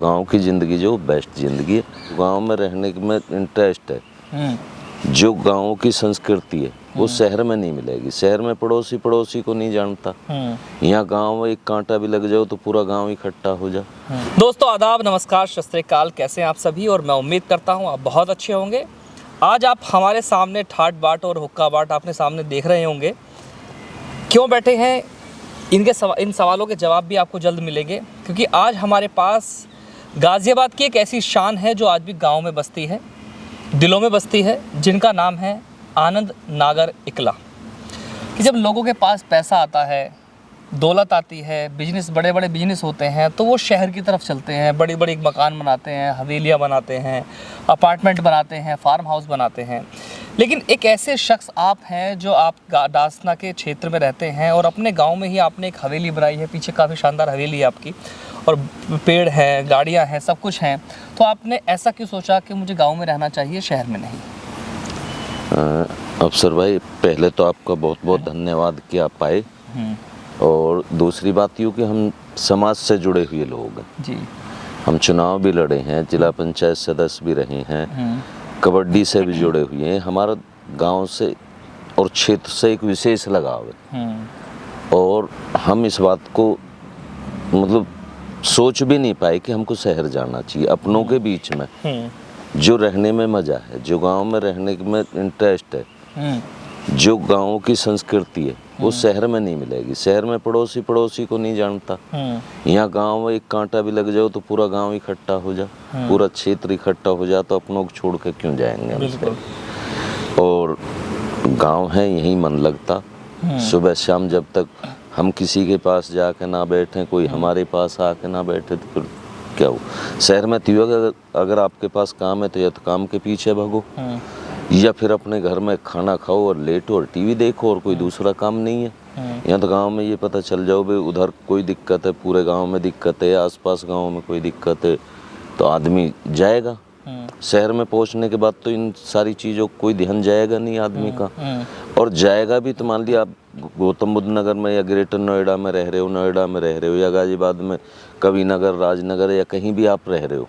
गांव की ज़िंदगी जो बेस्ट ज़िंदगी है। गांव में रहने में इंटरेस्ट है। जो गांव की संस्कृति है वो शहर में नहीं मिलेगी। शहर में पड़ोसी पड़ोसी को नहीं जानता। यहाँ गांव में एक कांटा भी लग जाओ तो पूरा गांव इकट्ठा हो जाए। दोस्तों आदाब, नमस्कार, सत श्री अकाल। कैसे हैं आप सभी? और मैं उम्मीद करता हूँ आप बहुत अच्छे होंगे। आज आप हमारे सामने ठाट बाट और हुक्का बाट आपने सामने देख रहे होंगे। क्यों बैठे हैं, इन सवालों के जवाब भी आपको जल्द मिलेंगे, क्योंकि आज हमारे पास गाज़ियाबाद की एक ऐसी शान है जो आज भी गांव में बसती है, दिलों में बसती है, जिनका नाम है आनंद नागर इकला। कि जब लोगों के पास पैसा आता है, दौलत आती है, बिजनेस, बड़े बड़े बिजनेस होते हैं, तो वो शहर की तरफ चलते हैं, बड़ी बड़ी मकान बनाते हैं, हवेलियाँ बनाते हैं, अपार्टमेंट बनाते हैं, फार्म हाउस बनाते हैं। लेकिन एक ऐसे शख्स आप हैं जो आप डासना के क्षेत्र में रहते हैं और अपने गांव में ही आपने एक हवेली बनाई है। पीछे काफ़ी शानदार हवेली है आपकी, और पेड़ हैं, गाड़ियाँ हैं, सब कुछ हैं। तो आपने ऐसा क्यों सोचा कि मुझे गाँव में रहना चाहिए, शहर में नहीं? अफसर भाई, पहले तो आपका बहुत बहुत धन्यवाद कि आप आए। और दूसरी बात यूँ कि हम समाज से जुड़े हुए लोग हैं जी। हम चुनाव भी लड़े हैं, जिला पंचायत सदस्य भी रहे हैं, कबड्डी से भी जुड़े हुए हैं। हमारा गांव से और क्षेत्र से एक विशेष लगाव है। और हम इस बात को मतलब सोच भी नहीं पाए कि हमको शहर जाना चाहिए। अपनों के बीच में जो रहने में मज़ा है, जो गांव में रहने में इंटरेस्ट है, जो गांव की संस्कृति है वो शहर में नहीं मिलेगी। शहर में पड़ोसी पड़ोसी को नहीं जानता। यहाँ गांव में एक कांटा भी लग जाओ तो पूरा गांव इकट्ठा हो जा, पूरा क्षेत्र इकट्ठा हो जा, तो अपनों को छोड़ के क्यों जाएंगे। और गांव है, यहीं मन लगता। सुबह शाम जब तक हम किसी के पास जाके ना बैठे, कोई हमारे पास आके ना बैठे, तो फिर क्या हो। शहर में तो अगर आपके पास काम है तो या तो काम के पीछे भागो, या फिर अपने घर में खाना खाओ और लेटो और टीवी देखो, और कोई दूसरा काम नहीं है। यहाँ तो गांव में ये पता चल जाओ भाई उधर कोई दिक्कत है, पूरे गांव में दिक्कत है, आसपास गांव में कोई दिक्कत है, तो आदमी जाएगा। शहर में पहुंचने के बाद तो इन सारी चीज़ों को कोई ध्यान जाएगा नहीं आदमी का। और जाएगा भी तो मान लिया आप गौतम बुद्ध नगर में या ग्रेटर नोएडा में रह रहे हो, नोएडा में रह रहे हो, या गाजियाबाद में कवि नगर, राजनगर, या कहीं भी आप रह रहे हो,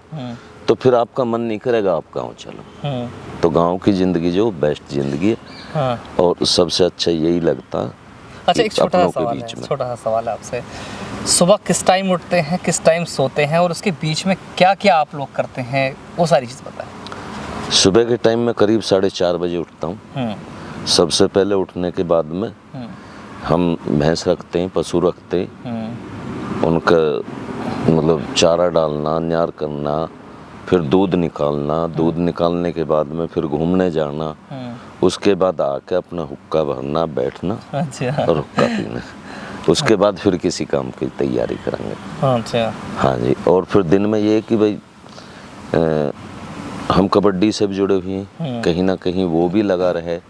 तो फिर आपका मन नहीं करेगा आप गाँव चलो। तो गांव की ज़िंदगी जो बेस्ट ज़िंदगी है। और सबसे अच्छा यही लगता। अच्छा, एक छोटा सा सवाल है आपसे। सुबह किस टाइम उठते हैं, किस टाइम सोते हैं, और उसके बीच में क्या क्या आप लोग करते हैं, वो सारी चीज़ बताएं। सुबह के टाइम में करीब 4:30 बजे उठता हूँ। सबसे पहले उठने के बाद में हम भैंस रखते हैं, पशु रखते हैं, उनका मतलब चारा डालना, न्यार करना, फिर दूध निकालना, दूध निकालने के बाद में फिर घूमने जाना, उसके बाद आके अपना हुक्का भरना, बैठना और हुक्का पीना। उसके बाद फिर किसी काम की तैयारी करेंगे। अच्छा। हाँ जी। और फिर दिन में ये कि भाई हम कबड्डी से भी जुड़े हुए हैं, कहीं ना कहीं वो भी लगा रहे।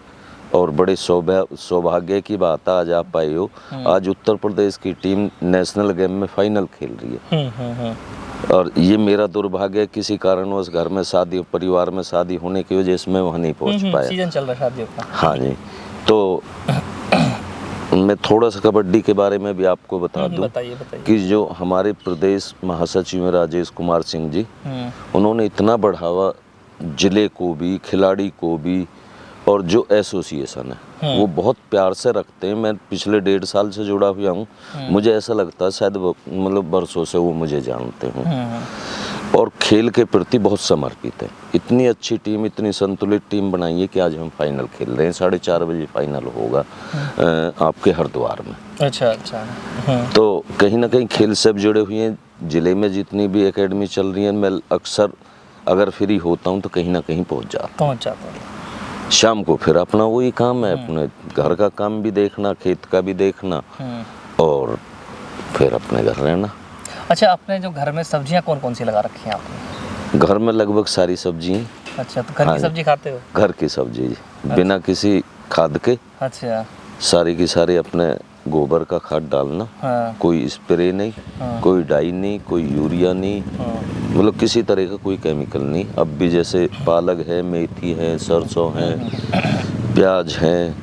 और बड़े सौभाग्य की बात आज आप पाए हो, आज उत्तर प्रदेश की टीम नेशनल गेम में फाइनल खेल रही है। और ये मेरा दुर्भाग्य, किसी कारणवश घर में शादी, परिवार में शादी होने की वजह से मैं वहाँ नहीं पहुँच पाया। सीजन चल रहा है शादियों का। हाँ जी। तो मैं थोड़ा सा कबड्डी के बारे में भी आपको बता दूं। बताइए। कि जो हमारे प्रदेश महासचिव राजेश कुमार सिंह जी, उन्होंने इतना बढ़ावा जिले को भी, खिलाड़ी को भी, और जो एसोसिएशन है वो बहुत प्यार से रखते हैं। मैं पिछले 1.5 साल से जुड़ा हुआ हूँ। मुझे ऐसा लगता है शायद मतलब बरसों से वो मुझे जानते हैं, और खेल के प्रति बहुत समर्पित है। इतनी अच्छी टीम, इतनी संतुलित टीम बनाई है कि आज हम फाइनल खेल रहे हैं। 4:30 बजे फाइनल होगा आपके हरिद्वार में। अच्छा। तो कहीं ना कहीं खेल से जुड़े हुए हैं। जिले में जितनी भी एकेडमी चल रही है, मैं अक्सर अगर फ्री होता हूँ तो कहीं ना कहीं पहुँच जाता हूँ। शाम को फिर अपना वही काम है, अपने घर का काम भी देखना, खेत का भी देखना, और फिर अपने घर रहना। अच्छा, अपने जो घर में सब्जियां कौन कौन सी लगा रखी हैं आपने? घर में लगभग सारी सब्जी। अच्छा, तो घर की सब्जी खाते हो? घर की सब्जी बिना किसी खाद के। अच्छा। सारी की सारी अपने गोबर का खाद डालना। कोई स्प्रे नहीं, कोई डाई नहीं, कोई यूरिया नहीं, मतलब किसी तरह का कोई केमिकल नहीं। अब भी जैसे पालक है, मेथी है, सरसों है, प्याज है,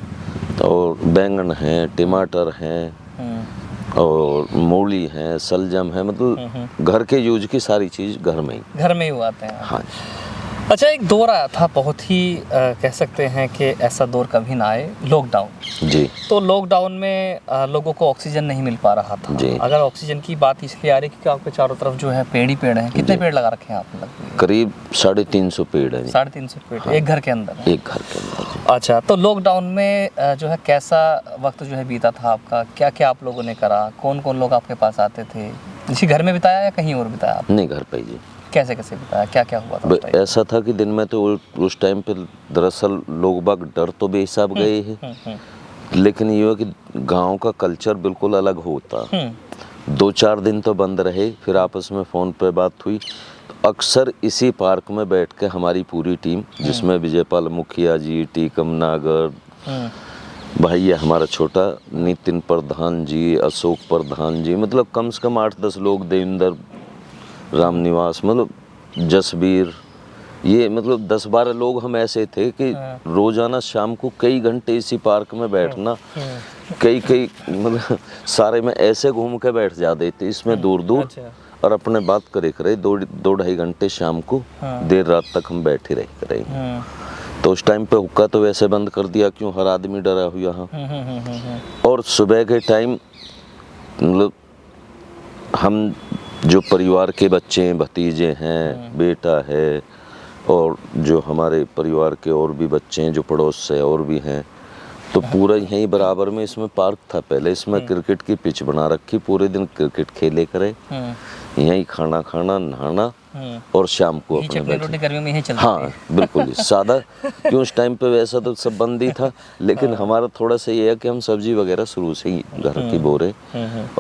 और बैंगन है, टमाटर है, और मूली है, सलजम है, मतलब घर के यूज की सारी चीज़ घर में ही उगाते हैं। हाँ। अच्छा, एक दौर आया था बहुत ही कह सकते हैं कि ऐसा दौर कभी ना आए, लॉकडाउन जी। तो लॉकडाउन में लोगों को ऑक्सीजन नहीं मिल पा रहा था जी। अगर ऑक्सीजन की बात इसलिए आ रही है क्योंकि आपके चारों तरफ जो है पेड़ ही पेड़ हैं। कितने पेड़ लगा रखे हैं आपने? करीब 350 पेड़ हैं। 350 पेड़। हाँ। एक घर के अंदर? एक घर के अंदर। अच्छा, तो लॉकडाउन में जो है कैसा वक्त जो है बीता था आपका? क्या क्या आप लोगों ने करा? कौन कौन लोग आपके पास आते थे? इसी घर में बिताया या कहीं और बिताया आप? नहीं, घर पे ही जी। कैसे कैसे बिताया, क्या क्या हुआ था? ऐसा था कि दिन में तो उस टाइम पे दरअसल लोग बाग डर तो बेहिसाब गए हैं, लेकिन ये है कि गांव का कल्चर बिल्कुल अलग होता। 2-4 दिन तो बंद रहे, फिर आपस में फ़ोन पे बात हुई। तो अक्सर इसी पार्क में बैठ के हमारी पूरी टीम, जिसमें विजयपाल मुखिया जी, टीकम नागर भाई, है हमारा छोटा नितिन प्रधान जी, अशोक प्रधान जी, मतलब कम से कम 8-10 लोग, देवेंद्र रामनिवास, मतलब जसबीर, ये मतलब 10-12 लोग हम ऐसे थे कि रोजाना शाम को कई घंटे इसी पार्क में बैठना, कई मतलब सारे में ऐसे घूम के बैठ जाते थे इसमें दूर दूर। अच्छा। और अपने बात करे 2-2.5 घंटे शाम को देर रात तक हम बैठे रहे। तो उस टाइम पे हुक्का तो वैसे बंद कर दिया, क्यों, हर आदमी डरा हुआ यहाँ। और सुबह के टाइम मतलब हम जो परिवार के बच्चे हैं, भतीजे हैं, बेटा है, और जो हमारे परिवार के और भी बच्चे हैं जो पड़ोस से और भी हैं, तो पूरा यहीं बराबर में इसमें पार्क था पहले, इसमें क्रिकेट की पिच बना रखी, पूरे दिन क्रिकेट खेले करे, यहीं खाना खाना, नहाना, और शाम को अपने बैठे। गर्मियों में यहीं चलते। हाँ बिल्कुल सादा, क्यों उस टाइम पे वैसा तो सब बंद ही था, लेकिन हमारा थोड़ा सा ये है कि हम सब्जी वगैरह शुरू से ही घर की बोरे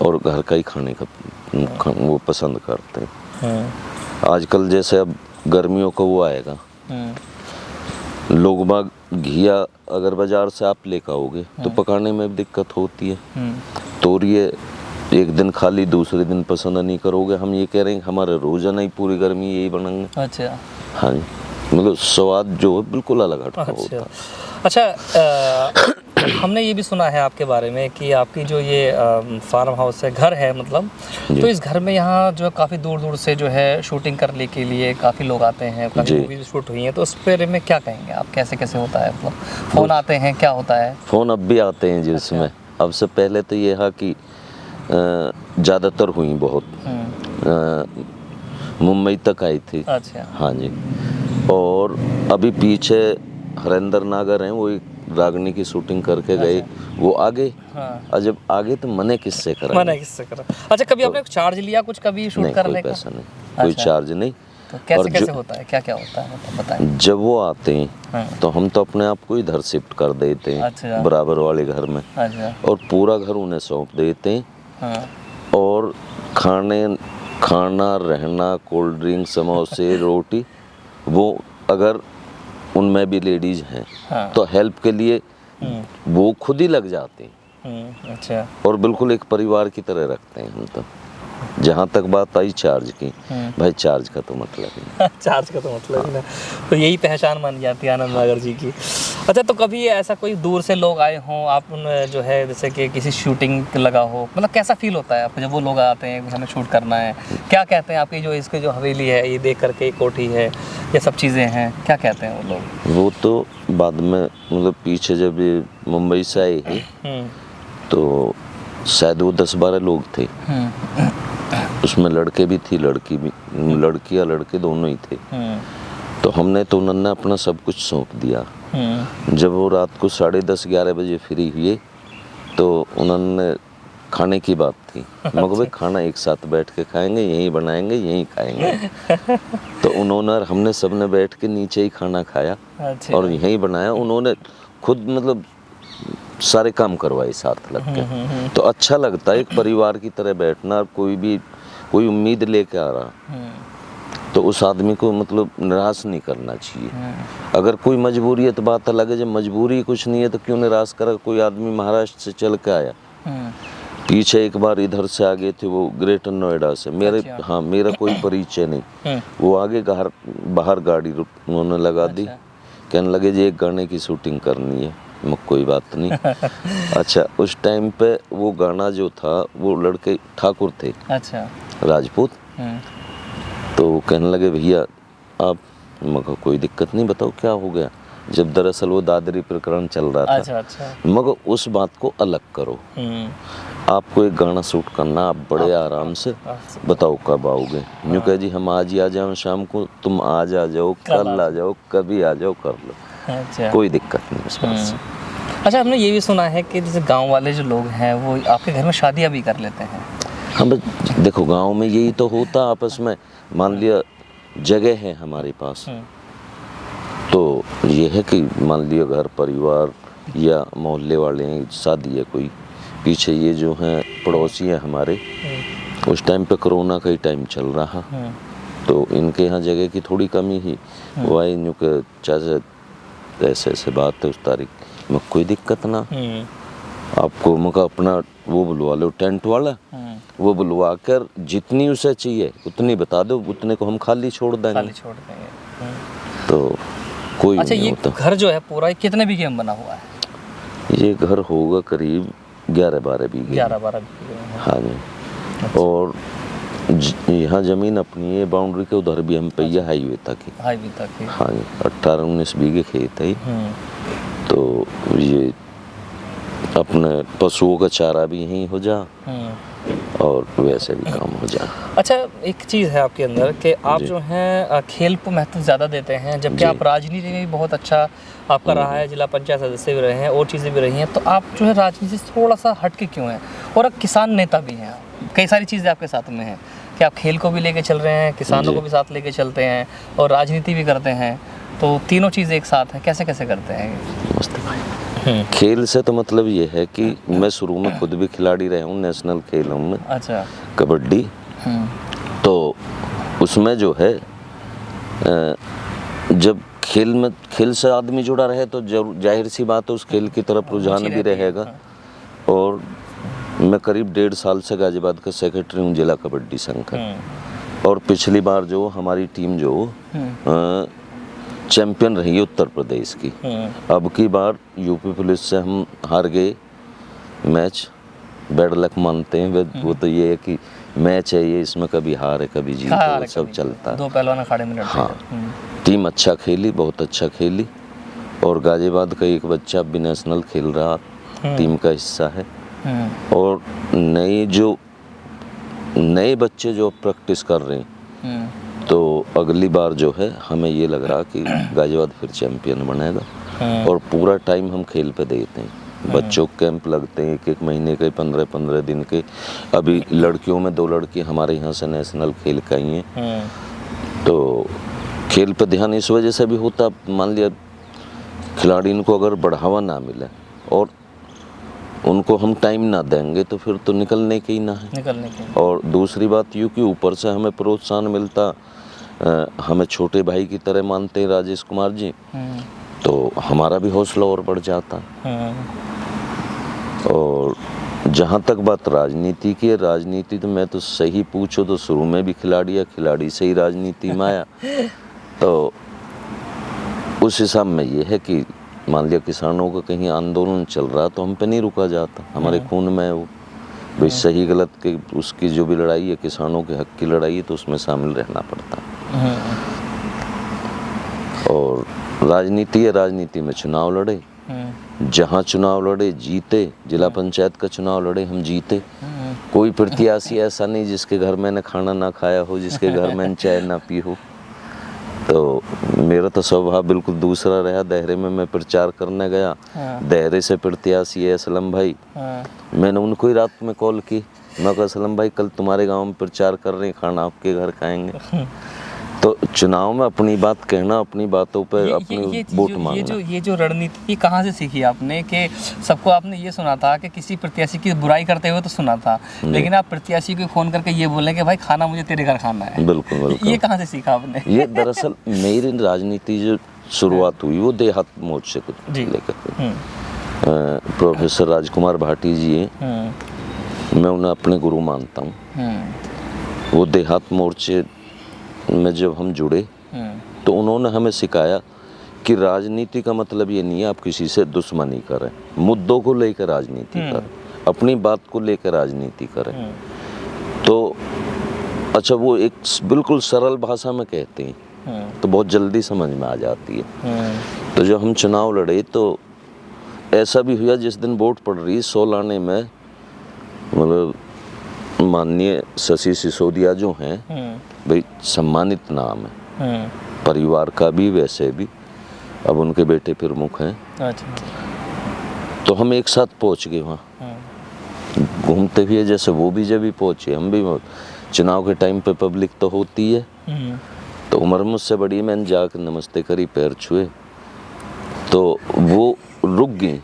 और घर का ही खाने का वो पसंद करते हैं। आजकल जैसे अब गर्मियों को वो आएगा, लोग बाग घिया अगर बाजार से आप लेकर आओगे तो पकाने में भी दिक्कत होती है। तो ये एक दिन खाली, दूसरे दिन पसंद नहीं करोगे। हम ये कह रहे हैं हमारे रोजाना ही पूरी गर्मी यही बनेंगे। अच्छा। हाँ जी, मतलब स्वाद जो है बिल्कुल अलग हटका होता। अच्छा, हमने ये भी सुना है आपके बारे में कि आपकी जो ये फार्म हाउस है, घर है मतलब, तो इस घर में यहाँ जो काफ़ी दूर दूर से जो है शूटिंग करने के लिए काफ़ी लोग आते हैं, काफ़ी मूवीज शूट हुई हैं, तो उस बारे में क्या कहेंगे आप? कैसे कैसे होता है, मतलब फ़ोन आते हैं, क्या होता है? फ़ोन अब भी आते हैं जिसमें। अच्छा। अब से पहले तो ये है कि ज़्यादातर हुई बहुत, मुंबई तक आई थी। अच्छा। हाँ जी। और अभी पीछे हरेंद्र नागर हैं, वो एक रागनी की शूटिंग करके गए। अच्छा। वो आगे। हाँ। और जब आगे तो मने किससे करा? अच्छा, कभी आपने चार्ज लिया कुछ कभी शूट करने का? कोई पैसा नहीं। अच्छा। कोई चार्ज नहीं। तो कैसे कैसे होता है, क्या क्या होता है, मतलब बताएं। जब वो आते हैं तो हम तो अपने आप को इधर शिफ्ट कर देते हैं। अच्छा। बराबर वाले घर में। अच्छा। और पूरा घर उन्हें सौंप देते हैं। हाँ। और खाना रहना, कोल्ड ड्रिंक, समोसे, रोटी, वो अगर उनमें भी लेडीज हैं। हाँ। तो हेल्प के लिए वो खुद ही लग जाते हैं। अच्छा। और बिल्कुल एक परिवार की तरह रखते हैं हम तो। जहाँ तक बात आई चार्ज की, भाई चार्ज का तो मतलब ही चार्ज का तो मतलब ही ना, तो यही पहचान बन जाती है आनंद नागर जी की। अच्छा, तो कभी ऐसा कोई दूर से लोग आए हों, आप उन जो है जैसे कि किसी शूटिंग लगा हो, मतलब कैसा फील होता है आपको जब वो लोग आते हैं, हमें शूट करना है, क्या कहते हैं आपकी जो इसके जो हवेली है, ये देख करके कोठी है, ये सब चीज़ें हैं, क्या कहते हैं वो लोग? वो तो बाद में मतलब पीछे जब ये मुंबई से आए हैं तो शायद वो 10-12 लोग थे। उसमें लड़के भी थी, लड़की भी, लड़की या लड़के दोनों ही थे। तो हमने तो उन्होंने अपना सब कुछ सौंप दिया। जब वो रात को 10:30-11 बजे फ्री हुए तो उन्होंने खाने की बात थी। मगर भाई खाना एक साथ बैठ के खाएंगे, यहीं बनाएंगे, यहीं खाएंगे। तो उन्होंने, हमने सबने बैठ के नीचे ही खाना खाया। अच्छा। और यहीं बनाया। उन्होंने खुद मतलब सारे काम करवाए साथ लग के। तो अच्छा लगता है एक परिवार की तरह बैठना। कोई उम्मीद लेके आ रहा तो उस आदमी को मतलब निराश नहीं करना चाहिए। अगर कोई मजबूरी है तो बात अलग है, जब मजबूरी कुछ नहीं है तो क्यों निराश करेगा? कोई आदमी महाराष्ट्र से चल के आया, पीछे एक बार इधर से आगे थे वो ग्रेटर नोएडा से, मेरे अच्छा। हाँ, मेरा कोई परिचय नहीं। वो आगे बाहर गाड़ी उन्होंने लगा दी। कहने लगे जी एक गाने की शूटिंग करनी है। मैं कोई बात नहीं। अच्छा, उस टाइम पे वो गाना जो था, वो लड़के ठाकुर थे, अच्छा, राजपूत, तो वो कहने लगे भैया आप, मगर कोई दिक्कत नहीं, बताओ क्या हो गया, जब दरअसल वो दादरी प्रकरण चल रहा था। अच्छा, अच्छा, मगर उस बात को अलग करो, आपको एक गाना शूट करना, आप बड़े आराम से बताओ कब आओगे। यूँ कह जी हम आज ही आ जाओ शाम को, तुम आज आ जाओ, कल आ जाओ, कभी आ जाओ, कर लो, अच्छा, कोई दिक्कत नहीं इस बात से। अच्छा, हमने ये भी सुना है कि जैसे गांव वाले जो लोग हैं वो आपके घर में शादियां भी कर लेते हैं। हाँ बस देखो, गांव में यही तो होता आपस में, मान लिया जगह है हमारे पास, तो ये है कि मान लिया घर परिवार या मोहल्ले वाले हैं, शादी है कोई, पीछे ये जो हैं पड़ोसी हैं हमारे, उस टाइम पे कोरोना का ही टाइम चल रहा, तो इनके यहाँ जगह की थोड़ी कमी ही, वही यूँ के चाचा ऐसे ऐसे बात है उस तारीख में, कोई दिक्कत ना, आपको मका अपना वो बुलवा लो टेंट वाला, वो बुलवा कर जितनी उसे चाहिए उतनी बता दो, उतने को हम खाली छोड़ देंगे, तो कोई अच्छा, नहीं ये होता। घर जो है पूरा ये कितने बीघे में बना हुआ है? ये घर होगा करीब 11-12 बीघे। 11-12 बीघे में। हाँ जी। और यहाँ ज़मीन अपनी है, बाउंड्री के उधर भी हम पहिया हाईवे तक ही। हाईवे तक ही। हाँ जी, 18-19 बीघे खेत है, तो ये अपने पशुओं का चारा भी यहीं हो जा और वैसे भी काम हो जा। अच्छा, एक चीज़ है आपके अंदर कि आप जो हैं खेल को महत्व ज़्यादा देते हैं, जबकि आप राजनीति में भी बहुत अच्छा आपका रहा है, जिला पंचायत सदस्य भी रहे हैं और चीज़ें भी रही हैं, तो आप जो है राजनीति से थोड़ा सा हट के क्यों हैं? और अब किसान नेता भी हैं, कई सारी चीज़ें आपके साथ में हैं कि आप खेल को भी लेके चल रहे हैं, किसानों को भी साथ लेके चलते हैं और राजनीति भी करते हैं, तो तीनों चीज़ें एक साथ हैं, कैसे कैसे करते हैं? मस्त भाई। खेल से तो मतलब ये है कि मैं शुरू में खुद भी खिलाड़ी रहा हूँ नेशनल खेलों में। अच्छा। कबड्डी, तो उसमें जो है जब खेल से आदमी जुड़ा रहे तो जाहिर सी बात है उस खेल की तरफ रुझान भी रहेगा। और मैं करीब 1.5 साल से गाजियाबाद का सेक्रेटरी हूँ जिला कबड्डी संघ का, और पिछली बार जो हमारी टीम जो चैंपियन रही है उत्तर प्रदेश की, अब की बार यूपी पुलिस से हम हार गए मैच, बैड लक मानते हैं, वो तो ये है कि मैच है ये, इसमें कभी हार है कभी जीत है, सब चलता है, दो पहलवान अखाड़े में लड़ते हैं। हाँ, टीम अच्छा खेली, बहुत अच्छा खेली, और गाजियाबाद का एक बच्चा भी नेशनल खेल रहा, टीम का हिस्सा है, और नए बच्चे जो प्रैक्टिस कर रहे हैं, तो अगली बार जो है हमें ये लग रहा कि गाजियाबाद फिर चैंपियन बनेगा। और पूरा टाइम हम खेल पे देते हैं, बच्चों के कैंप लगते हैं 1-1 महीने के, 15-15 दिन के। अभी लड़कियों में 2 लड़की हमारे यहाँ से नेशनल खेल का ही हैं, तो खेल पे ध्यान इस वजह से भी होता, मान लिया खिलाड़ी को अगर बढ़ावा ना मिले और उनको हम टाइम ना देंगे तो फिर तो निकलने के ही ना है। और दूसरी बात यूँ कि ऊपर से हमें प्रोत्साहन मिलता, हमें छोटे भाई की तरह मानते हैं राजेश कुमार जी, तो हमारा भी हौसला और बढ़ जाता। और जहाँ तक बात राजनीति की है, राजनीति तो मैं तो सही पूछो तो शुरू में भी खिलाड़ी से ही राजनीति में आया, तो उस हिसाब में ये है कि मान लिया किसानों का कहीं आंदोलन चल रहा तो हम पे नहीं रुका जाता, हमारे खून में है वो, भाई सही गलत के उसकी जो भी लड़ाई है, किसानों के हक की लड़ाई है, तो उसमें शामिल रहना पड़ता। और राजनीति है, राजनीति में चुनाव लड़े, जहाँ चुनाव लड़े जीते, जिला पंचायत का चुनाव लड़े हम जीते, कोई प्रत्याशी ऐसा नहीं जिसके घर मैंने खाना ना खाया हो, जिसके घर मैंने चाय ना पी हो। तो मेरा तो स्वभाव बिल्कुल दूसरा रहा। दायरे में मैं प्रचार करने गया, दायरे से प्रत्याशी है असलम भाई, मैंने उनको ही रात में कॉल की, मैं कहा असलम भाई कल तुम्हारे गांव में प्रचार कर रहे हैं, खाना आपके घर खाएंगे। तो चुनाव में अपनी बात कहना, अपनी बातों पर अपनी वोट मांगना। ये जो रणनीति कहाँ से सीखी आपने कि सबको आपने ये सुना था कि किसी प्रत्याशी की बुराई करते हुए तो सुना था, लेकिन आप प्रत्याशी को फोन करके ये बोलें कि भाई खाना मुझे तेरे घर खाना है। बिल्कुल बिल्कुल। ये कहाँ से सीखा आपने? ये दरअसल मेरी राजनीति जो शुरुआत हुई वो देहात मोर्चे को लेकर, प्रोफेसर राजकुमार भाटी जी हैं, मैं उन्हें अपने गुरु मानता हूँ। वो देहात मोर्चे में जब हम जुड़े तो उन्होंने हमें सिखाया कि राजनीति का मतलब ये नहीं है आप किसी से दुश्मनी करें, मुद्दों को लेकर राजनीति करें, अपनी बात को लेकर राजनीति करें। तो अच्छा, वो एक बिल्कुल सरल भाषा में कहते हैं तो बहुत जल्दी समझ में आ जाती है। तो जो हम चुनाव लड़े तो ऐसा भी हुआ, जिस दिन वोट पड़ रही 16 आने में, मतलब माननीय शशि सिसोदिया जो हैं, भाई सम्मानित नाम है, परिवार का भी वैसे भी, अब उनके बेटे प्रमुख हैं। अच्छा। तो हम एक साथ पहुंच गए वहाँ घूमते हुए, जैसे वो भी जब भी पहुंचे हम भी। चुनाव के टाइम पे पब्लिक तो होती है, तो उम्र मुझसे बड़ी, मैंने जाकर नमस्ते करी, पैर छुए, तो वो रुक गई।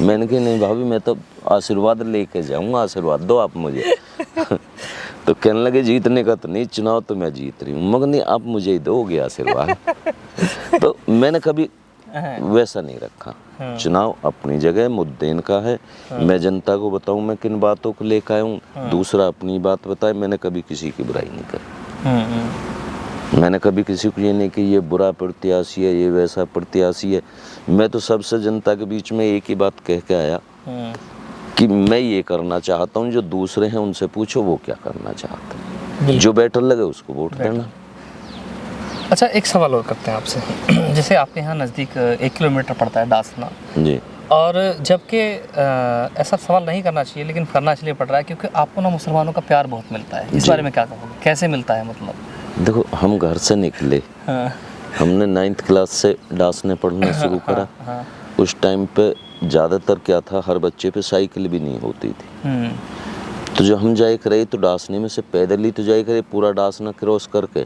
मैंने कहा नहीं भाभी, मैं तो आशीर्वाद लेके जाऊंगा, आशीर्वाद दो आप मुझे। तो कहने लगे जीतने का तो नहीं, चुनाव तो मैं जीत रही हूँ, मगर नहीं आप मुझे ही दोगे आशीर्वाद। तो मैंने कभी वैसा नहीं रखा। चुनाव अपनी जगह मुद्दे इनका है, मैं जनता को बताऊं मैं किन बातों को लेकर आया हूँ, दूसरा अपनी बात बताए। मैंने कभी किसी की बुराई नहीं करी, मैंने कभी किसी को ये नहीं कि ये बुरा प्रत्याशी है, ये वैसा प्रत्याशी है। मैं तो सबसे जनता के बीच में एक ही बात कह के आया कि मैं ये करना चाहता हूँ, जो दूसरे हैं उनसे पूछो वो क्या करना चाहते हैं, जो बेटर लगे उसको वोट देना। अच्छा, एक सवाल और करते हैं आपसे। जैसे आपके यहाँ नज़दीक 1 किलोमीटर पड़ता है दासना जी, और जबकि ऐसा सवाल नहीं करना चाहिए लेकिन करना इसलिए पड़ रहा है क्योंकि आपको ना मुसलमानों का प्यार बहुत मिलता है। इस बारे में क्या कहोगे, कैसे मिलता है? मतलब देखो, हम घर से निकले, हमने 9th क्लास से डांसने पढ़ना शुरू करा। उस टाइम पे ज़्यादातर क्या था, हर बच्चे पे साइकिल भी नहीं होती थी। तो जो हम जाए करे तो डांसने में से पैदल ही तो जाए करे, पूरा डांसना क्रॉस करके।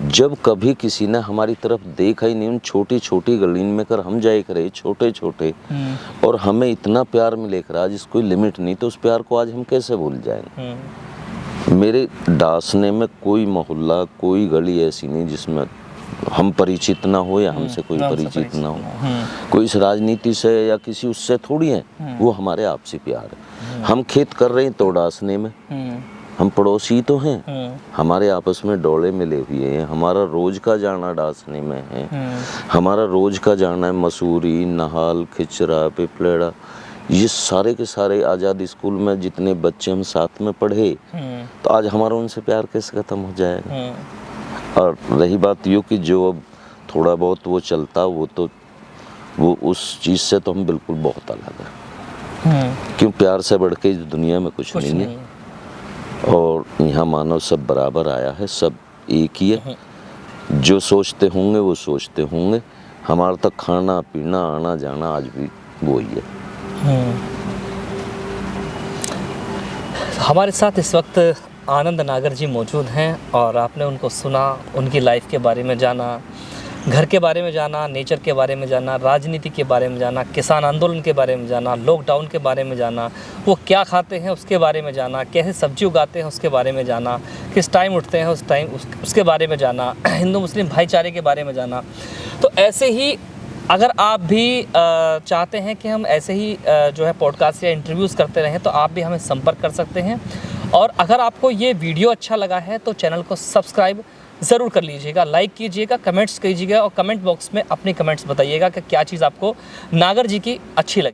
जब कभी किसी ने हमारी तरफ देखा ही नहीं, उन छोटी छोटी गली में कर हम जाए करे छोटे छोटे, और हमें इतना प्यार मिले कर आज इसको कोई लिमिट नहीं, तो उस प्यार को आज हम कैसे भूल जाएंगे। मेरे डांसने में कोई मोहल्ला, कोई गली ऐसी नहीं जिसमें हम परिचित ना हो या हमसे कोई परिचित ना हो। कोई इस राजनीति से या किसी उससे थोड़ी है, वो हमारे आपसी प्यार है। हम खेत कर रहे हैं तो डांसने में, हम पड़ोसी तो हैं, हमारे आपस में डोले मिले हुए हैं। हमारा रोज का जाना डांसने में है, हमारा रोज का जाना है मसूरी, नहाल, खिचरा, पिपलेड़ा, ये सारे के सारे आज़ाद स्कूल में जितने बच्चे हम साथ में पढ़े, तो आज हमारा उनसे प्यार कैसे खत्म हो जाएगा। और रही बात यूँ कि जो अब थोड़ा बहुत वो चलता, वो तो वो उस चीज़ से तो हम बिल्कुल बहुत अलग है। क्यों, प्यार से बढ़ के दुनिया में कुछ नहीं है। और यहाँ मानव सब बराबर आया है, सब एक ही है। जो सोचते होंगे वो सोचते होंगे। हमारा तक खाना पीना आना जाना आज भी वही है। हमारे साथ इस वक्त आनंद नागर जी मौजूद हैं और आपने उनको सुना, उनकी लाइफ के बारे में जाना, घर के बारे में जाना, नेचर के बारे में जाना, राजनीति के बारे में जाना, किसान आंदोलन के बारे में जाना, लॉकडाउन के बारे में जाना, वो क्या खाते हैं उसके बारे में जाना, कैसे सब्जी उगाते हैं उसके बारे में जाना, किस टाइम उठते हैं उसके बारे में जाना, हिंदू मुस्लिम भाईचारे के बारे में जाना। तो ऐसे ही अगर आप भी चाहते हैं कि हम ऐसे ही जो है पॉडकास्ट या इंटरव्यूज़ करते रहें, तो आप भी हमें संपर्क कर सकते हैं। और अगर आपको ये वीडियो अच्छा लगा है तो चैनल को सब्सक्राइब ज़रूर कर लीजिएगा, लाइक कीजिएगा, कमेंट्स कीजिएगा और कमेंट बॉक्स में अपने कमेंट्स बताइएगा कि क्या चीज़ आपको नागर जी की अच्छी लगी।